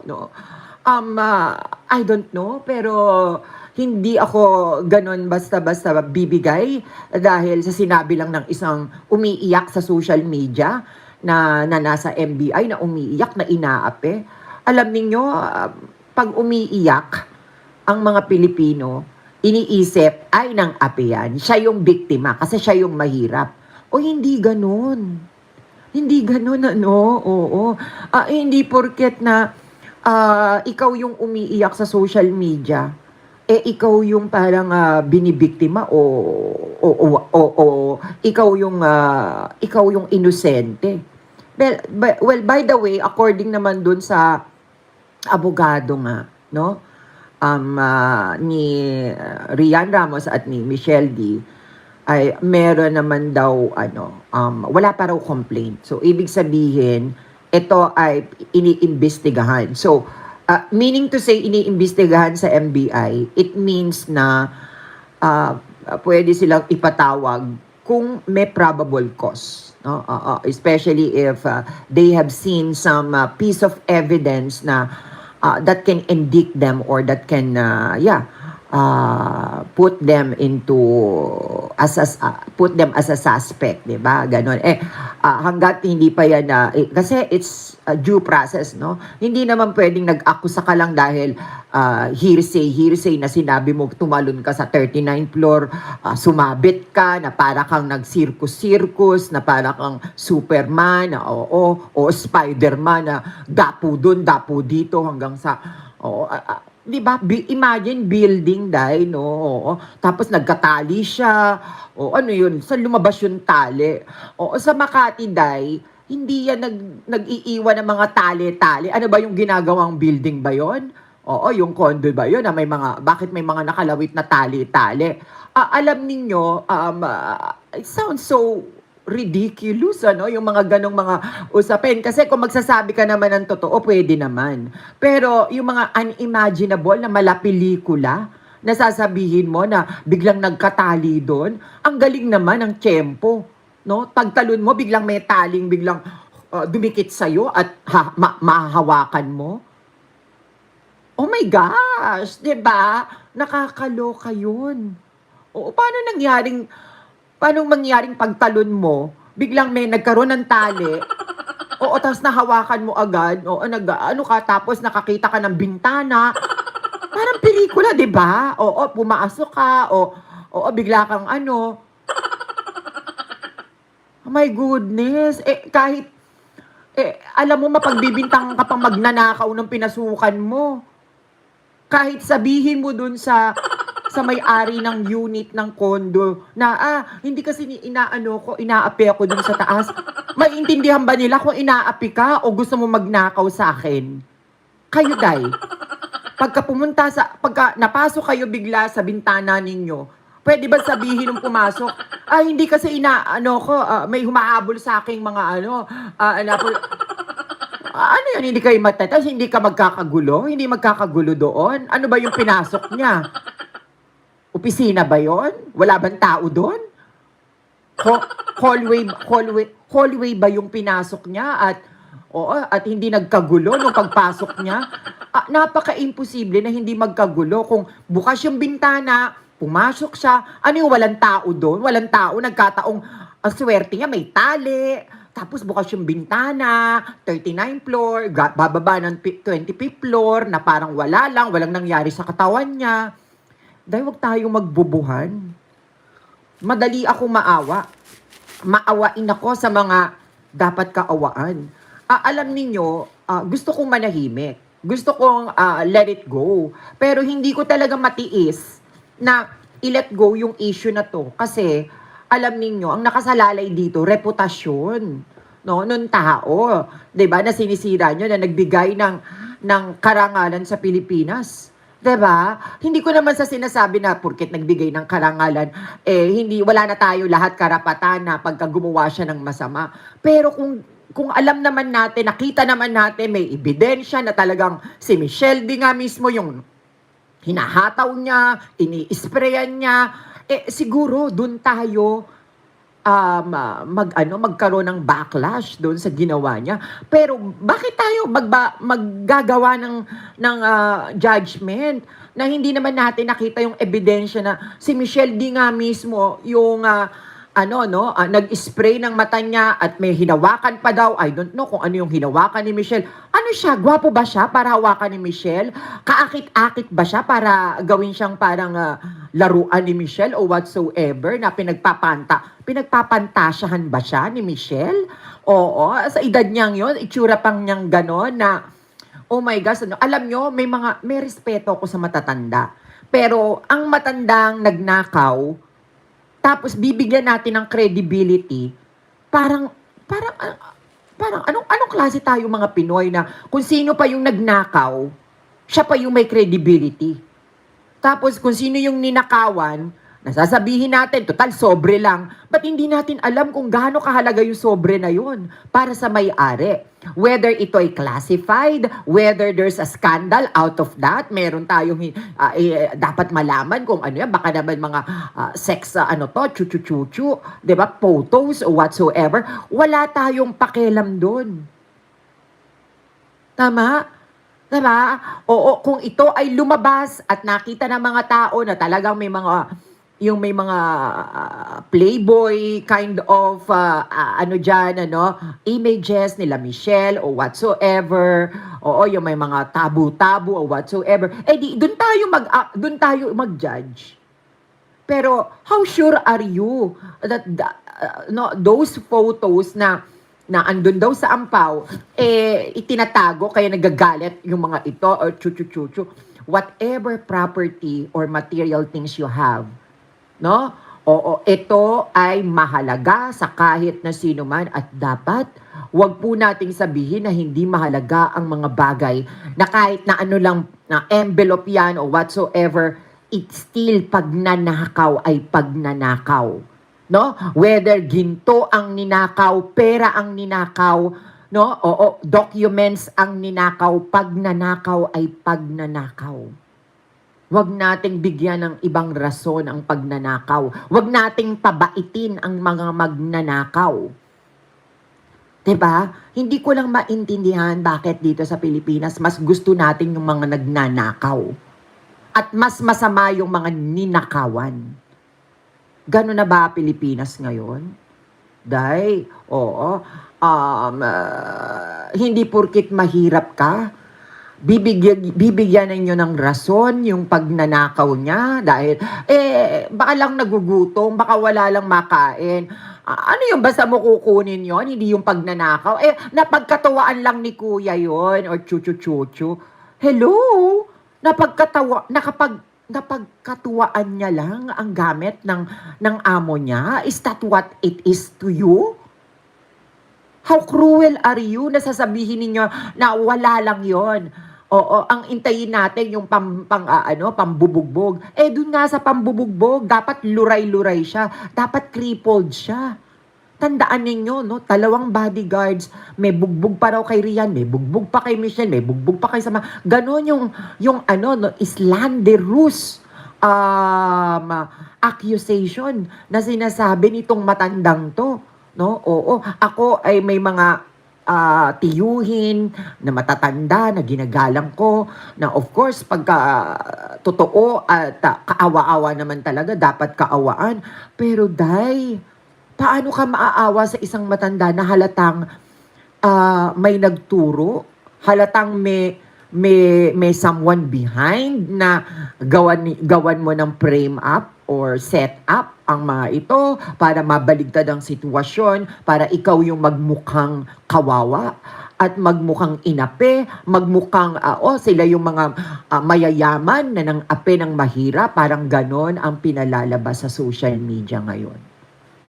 no? I don't know, pero hindi ako gano'n basta-basta bibigay dahil sa sinabi lang ng isang umiiyak sa social media na nasa MBI na umiiyak, na inaapi. Alam ninyo, 'pag umiiyak ang mga Pilipino, iniisip, "Ay, ng-api yan, siya yung biktima kasi siya yung mahirap." O hindi gano'n. Hindi gano'n ano, oo. Hindi porket na, ikaw yung umiiyak sa social media, ikaw yung parang, binibiktima o ikaw yung inosente. Well, by the way, according naman dun sa abogado nga, no, ni Rian Ramos at ni Michelle D, ay meron naman daw ano, wala pa raw complaint. So ibig sabihin, ito ay iniimbestigahan. So meaning to say iniimbestigahan sa MBI, it means na pwede silang ipatawag kung may probable cause, no? Especially if they have seen some piece of evidence na that can indict them or that can put them as a suspect, 'di ba? Ganon. Hangga't hindi pa yan kasi it's a due process, no? Hindi naman pwedeng nag-akusa ka lang dahil hearsay na sinabi mo tumalon ka sa 39th floor, sumabit ka na para kang nag-circus, na para kang Superman, o Spiderman na dapo doon, dapo dito hanggang sa 'di ba? Imagine building dahil no. Oo. Tapos nagkatali siya. O ano 'yun? Sa lumabas yung tali. O sa Makati dai, hindi yan nag-iiwan ng mga tali-tali. Ano ba yung ginagawang building ba 'yon? Oo, yung condo ba 'yon na may mga bakit may mga nakalawit na tali-tali? Alam ninyo, it sounds so ridiculous, ano, yung mga ganong mga usapin. Kasi kung magsasabi ka naman ng totoo, pwede naman. Pero yung mga unimaginable na malapelikula, na sasabihin mo na biglang nagkatali doon, ang galing naman ng tiyempo. No? Pagtalon mo, biglang may taling, biglang dumikit sa'yo at mahahawakan mo. Oh my gosh, 'di ba? Nakakaloka 'yun. Oo, paano mangyaring pagtalon mo, biglang may nagkaroon ng tali, oo, tapos nahawakan mo agad, oo, ano ka, tapos nakakita ka ng bintana, parang pelikula, di ba? Oo, pumasok ka, oo, bigla kang ano, oh my goodness, alam mo, mapagbibintang ka pang magnanakaw ng pinasukan mo. Kahit sabihin mo dun sa may-ari ng unit ng condo na hindi kasi inaapi ako dun sa taas. Maintindihan ba nila kung inaapi ka o gusto mo magnakaw sa akin? Kayo day. Pagka napasok kayo bigla sa bintana ninyo, pwede ba sabihin nung pumasok, hindi kasi may humahabol sa aking mga ano yun, hindi kayo matatas, hindi ka magkakagulo? Hindi magkakagulo doon? Ano ba yung pinasok niya? Opisina ba yon? Wala bang tao doon? Hallway ba yung pinasok niya at hindi nagkagulo nung pagpasok niya? Napaka-imposible na hindi magkagulo kung bukas yung bintana, pumasok siya, ano yung walang tao doon? Walang tao, nagkataong ang swerte niya may tali, tapos bukas yung bintana, 39th floor, bababa ng 25th floor, na parang walang nangyari sa katawan niya. Dahil wag tayong magbubuhan. Madali ako maawa. Maawain ako sa mga dapat kaawaan. Alam ninyo, gusto kong manahimik. Gusto kong let it go. Pero hindi ko talaga matiis na i-let go yung issue na to. Kasi, alam ninyo, ang nakasalalay dito, reputasyon, no, nung tao. 'Di ba? Na sinisira nyo, na nagbigay ng karangalan sa Pilipinas. 'Di ba? Hindi ko naman sa sinasabi na porket nagbigay ng karangalan, wala na tayo lahat karapatan na pagka gumawa siya ng masama. Pero kung alam naman natin, nakita naman natin, may ebidensya na talagang si Michelle D nga mismo yung hinahataw niya, ini-sprayan niya, siguro dun tayo magkaroon ng backlash doon sa ginawa niya. Pero bakit tayo maggagawa ng judgment na hindi naman natin nakita yung ebidensya na si Michelle D nga mismo yung nag-spray ng mata niya at may hinawakan pa daw. I don't know kung ano yung hinawakan ni Michelle. Ano siya? Gwapo ba siya para hawakan ni Michelle? Kaakit-akit ba siya para gawin siyang parang laruan ni Michelle o whatsoever na pinagpapantasyahan ba siya ni Michelle? Oo, sa edad niyang yon, itsura pang niyang ganon na, oh my gosh, alam nyo, may respeto ako sa matatanda. Pero ang matandang nagnakaw, tapos bibigyan natin ng credibility, parang, parang, anong klase tayo mga Pinoy na kung sino pa yung nagnakaw, siya pa yung may credibility. Tapos kung sino yung ninakawan, nasasabihin natin, total, sobre lang. Ba't hindi natin alam kung gaano kahalaga yung sobre na yun para sa may-ari? Whether ito ay classified, whether there's a scandal out of that, meron tayong dapat malaman kung ano yan. Baka naman mga sex, chuchu-chuchu, di ba, photos or whatsoever. Wala tayong pakialam doon. Tama? Diba? Oo, kung ito ay lumabas at nakita ng mga tao na talagang may mga playboy kind of images nila Michelle o whatsoever, oo, yung may mga tabu-tabu o whatsoever, di doon tayo mag-judge. Pero how sure are you that those photos na andun daw sa ampaw, itinatago, kaya nagagalit yung mga ito, or chuchu-chuchu, whatever property or material things you have, no? Oo, ito ay mahalaga sa kahit na sino man at dapat wag po nating sabihin na hindi mahalaga ang mga bagay na kahit na ano lang, na envelope yan o whatsoever, it's still pagnanakaw ay pagnanakaw. No? Whether ginto ang ninakaw, pera ang ninakaw, no? Oo, documents ang ninakaw, pagnanakaw ay pagnanakaw. Huwag nating bigyan ng ibang rason ang pagnanakaw. Huwag nating pabaitin ang mga magnanakaw. 'Di ba? Hindi ko lang maintindihan bakit dito sa Pilipinas mas gusto natin yung mga nagnanakaw. At mas masama yung mga ninakawan. Gano'n na ba Pilipinas ngayon? Oo. Hindi porkit mahirap ka, bibigyan ninyo ng rason yung pagnanakaw niya dahil, baka lang nagugutom, baka wala lang makain. Ano yung basta mo kukunin yon, hindi yung pagnanakaw? Napagkatuwaan lang ni kuya yon or chuchu-chuchu. Hello? Napagkatuwaan niya lang ang gamit ng amo niya? Is that what it is to you? How cruel are you? Nasasabihin ninyo na wala lang yon. Oo, ang intayin natin yung pambubugbog. Dun nga sa pambubugbog, dapat luray-luray siya. Dapat crippled siya. Tandaan ninyo, no? 2 bodyguards, may bugbog pa raw kay Rian, may bugbog pa kay Michelle, may bugbog pa kay Sama. Ganon yung slanderous accusation na sinasabi nitong matandang to, no? Oo, ako ay may mga tiyuhin na matatanda na ginagalang ko na of course pagka totoo at kaawa-awa naman talaga, dapat kaawaan. Pero paano ka maaawa sa isang matanda na halatang may nagturo, halatang may someone behind na gawan mo ng frame up or set up ang mga ito para mabaligtad ang sitwasyon, para ikaw yung magmukhang kawawa at magmukhang inape, magmukhang sila yung mga mayayaman na nang ape ng mahira, parang ganon ang pinalalabas sa social media ngayon.